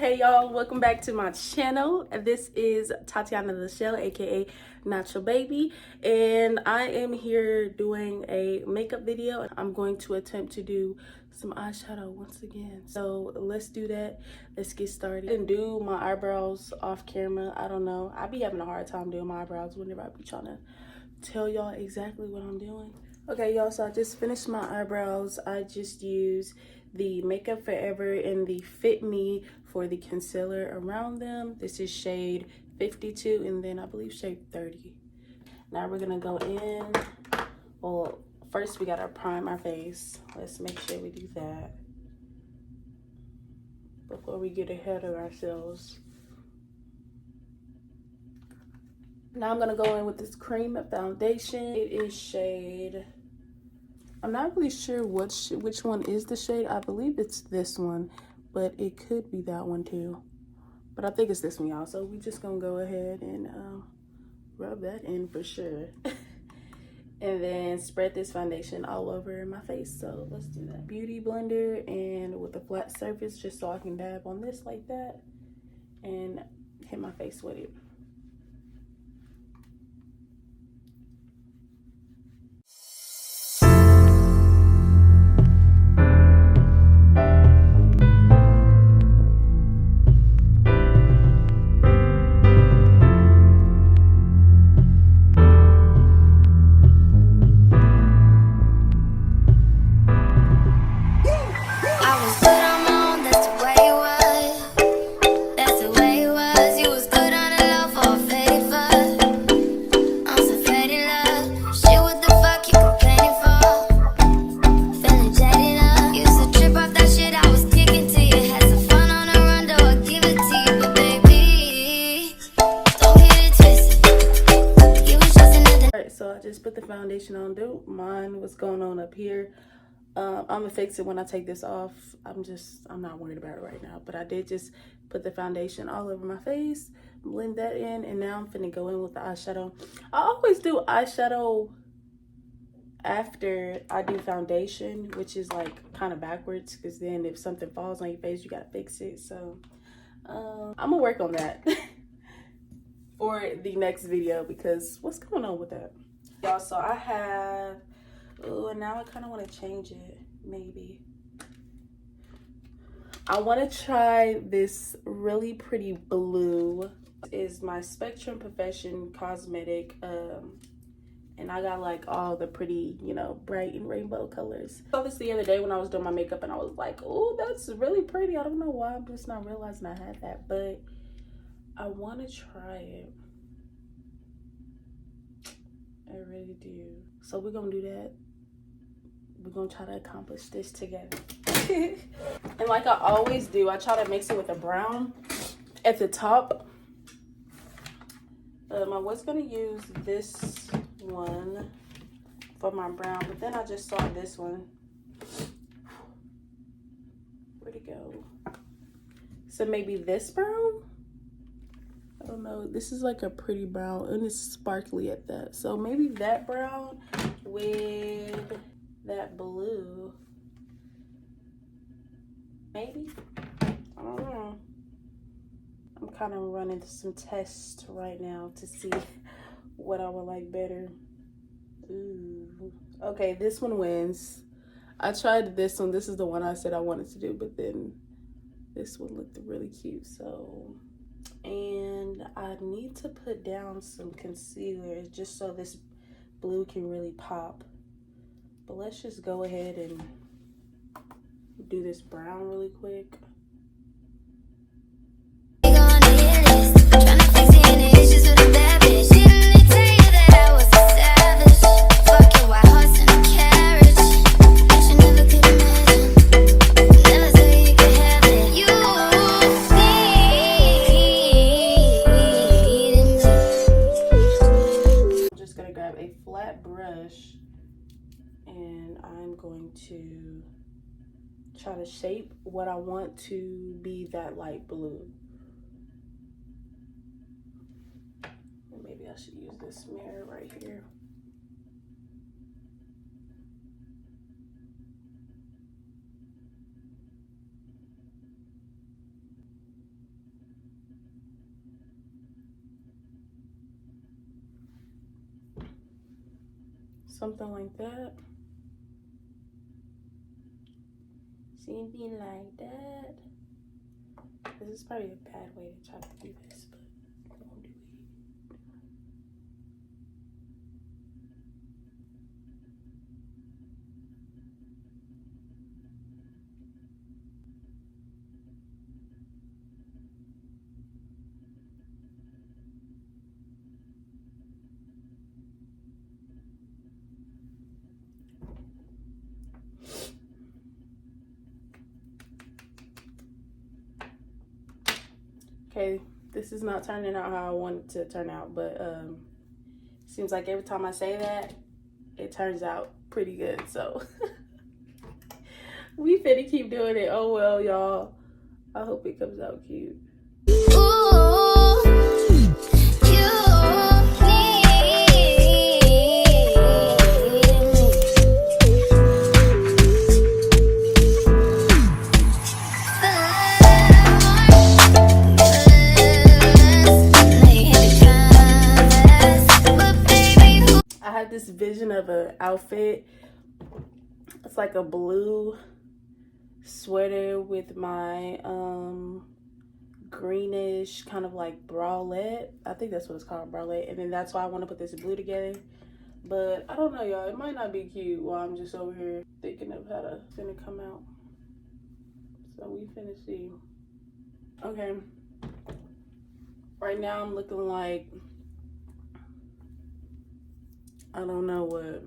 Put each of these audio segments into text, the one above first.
Hey y'all, welcome back to my channel. This is Tatiana the Shell, aka Nacho Baby, and I am here doing a makeup video. I'm going to attempt to do some eyeshadow once again, so let's do that. Let's get started and do my eyebrows off camera. I don't know, I be having a hard time doing my eyebrows whenever I be trying to tell y'all exactly what I'm doing. Okay y'all, so I just finished my eyebrows. I just used the Makeup Forever and the Fit Me for the concealer around them. This is shade 52 and then I believe shade 30. Now we're gonna go in. Well, first we gotta prime our face. Let's make sure we do that before we get ahead of ourselves. Now I'm gonna go in with this cream foundation. It is shade, I'm not really sure which one is the shade. I believe it's this one, but it could be that one too. But I think it's this one, y'all. So we just gonna go ahead and rub that in for sure. And then spread this foundation all over my face. So let's do that. Beauty blender and with a flat surface, just so I can dab on this like that and hit my face with it. Put the foundation on. Don't mind what's going on up here. I'm gonna fix it when I take this off. I'm not worried about it right now, but I did just put the foundation all over my face, blend that in, and now I'm finna go in with the eyeshadow. I always do eyeshadow after I do foundation, which is like kind of backwards, because then if something falls on your face, you gotta fix it. So I'm gonna work on that for the next video, because what's going on with that? Y'all, so I have, and now I kind of want to change it, maybe. I want to try this really pretty blue. This is my Spectrum Profession Cosmetic, and I got like all the pretty, you know, bright and rainbow colors. I saw this the other day when I was doing my makeup and I was like, oh, that's really pretty. I don't know why I'm just not realizing I had that, but I want to try it. I really do. So we're gonna do that. We're gonna try to accomplish this together. And like I always do, I try to mix it with a brown at the top. I was gonna use this one for my brown, but then I just saw this one. Where'd it go? So maybe this brown? I don't know, this is like a pretty brown and it's sparkly at that. So maybe that brown with that blue. Maybe? I don't know. I'm kind of running some tests right now to see what I would like better. Ooh. Okay, this one wins. I tried this one. This is the one I said I wanted to do, but then this one looked really cute, so. And I need to put down some concealer just so this blue can really pop. But let's just go ahead and do this brown really quick. To try to shape what I want to be that light blue. And maybe I should use this mirror right here. something like that. Something like that. This is probably a bad way to try to do this, but I'm gonna do it. Okay, this is not turning out how I want it to turn out, but seems like every time I say that, it turns out pretty good. So we finna keep doing it. Oh well, y'all. I hope it comes out cute. This vision of an outfit. It's like a blue sweater with my greenish kind of like bralette. I think that's what it's called, bralette. And then that's why I want to put this blue together. But I don't know, y'all. It might not be cute while I'm just over here thinking of how to finna come out. So we finna see. Okay. Right now I'm looking like, I don't know what.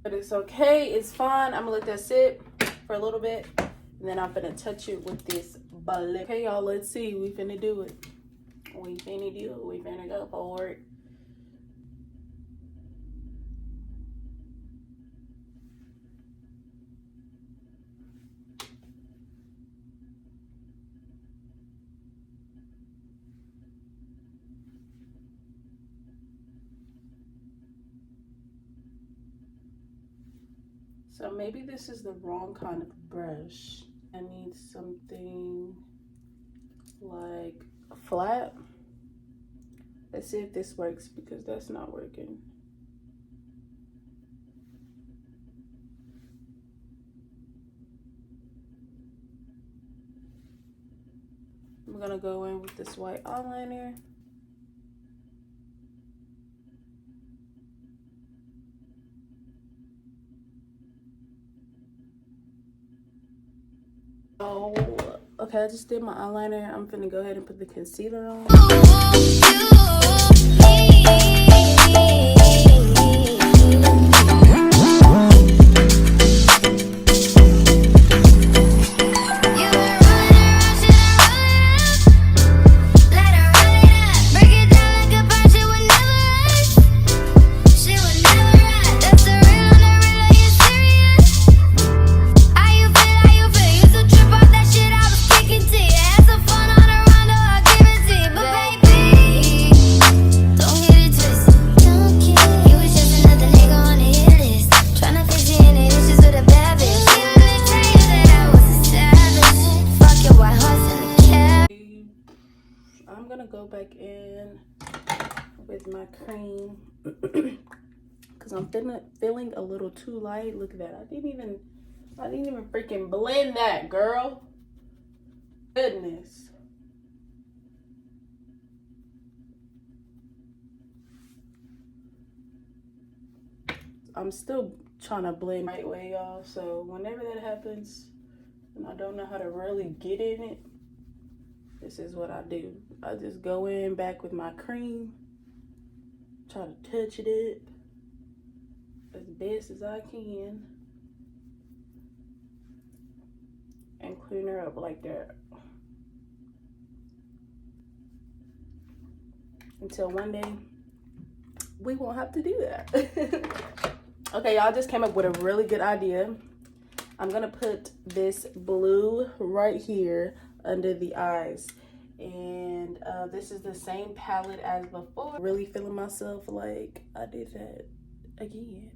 But it's okay, it's fine. I'm gonna let that sit for a little bit, and then I'm gonna touch it with this ballet. Okay, y'all, let's see. We finna do it. We finna do it. We finna go for it. So maybe this is the wrong kind of brush. I need something like flat. Let's see if this works, because that's not working. I'm gonna go in with this white eyeliner. Oh, okay, I just did my eyeliner. I'm gonna go ahead and put the concealer on. I'm gonna go back in with my cream because I'm feeling a little too light. Look at that. I didn't even freaking blend that, girl. Goodness. I'm still trying to blend the right way, y'all. So whenever that happens and I don't know how to really get in it, this is what I do. I just go in back with my cream, try to touch it up as best as I can, and clean her up like that. Until one day, we won't have to do that. Okay, y'all, just came up with a really good idea. I'm gonna put this blue right here under the eyes, and this is the same palette as before. Really feeling myself like I did that again.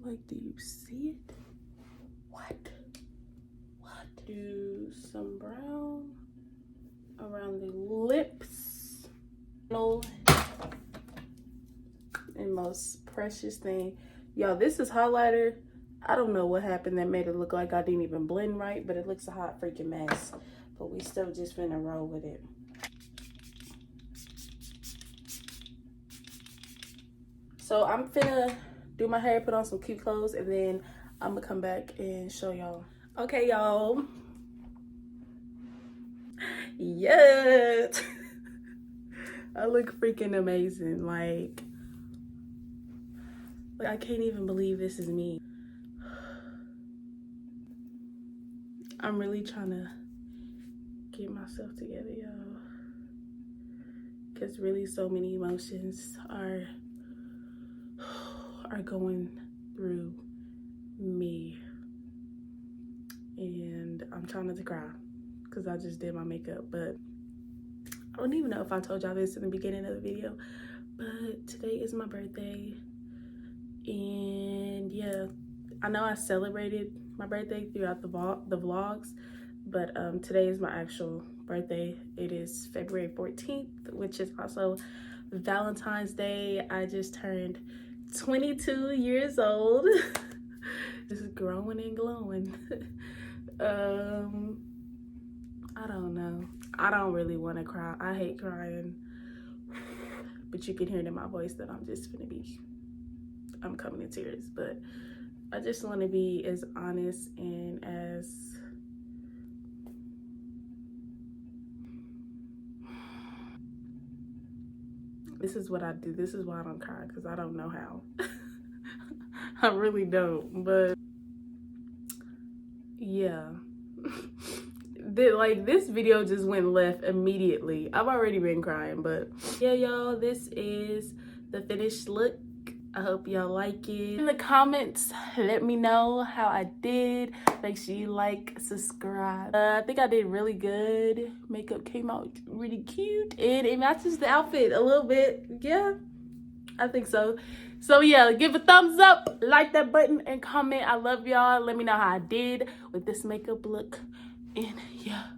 Like, do you see it? What? Do some brown around the lips. most precious thing. Y'all, this is highlighter. I don't know what happened that made it look like I didn't even blend right, but it looks a hot freaking mess. But we still just finna roll with it. So I'm finna do my hair, put on some cute clothes, and then I'm gonna come back and show y'all. Okay, y'all. Yes. I look freaking amazing. Like I can't even believe this is me. I'm really trying to get myself together, y'all. Because really so many emotions are going through me. And I'm trying not to cry because I just did my makeup. But I don't even know if I told y'all this in the beginning of the video, but today is my birthday. And yeah, I know I celebrated my birthday throughout the vlogs, but today is my actual birthday. It is February 14th, which is also Valentine's Day. I just turned 22 years old. This is growing and glowing. I don't know. I don't really want to cry. I hate crying, but you can hear it in my voice that I'm coming in tears. But I just want to be as honest and as this is what I do. This is why I don't cry, because I don't know how. I really don't. But yeah. Like, this video just went left immediately. I've already been crying, but yeah, y'all, this is the finished look. I hope y'all like it. In the comments, let me know how I did. Make sure you like, subscribe. I think I did really good. Makeup came out really cute, and it matches the outfit a little bit. Yeah, I think so. So yeah, give a thumbs up, like that button, and comment. I love y'all. Let me know how I did with this makeup look. And yeah.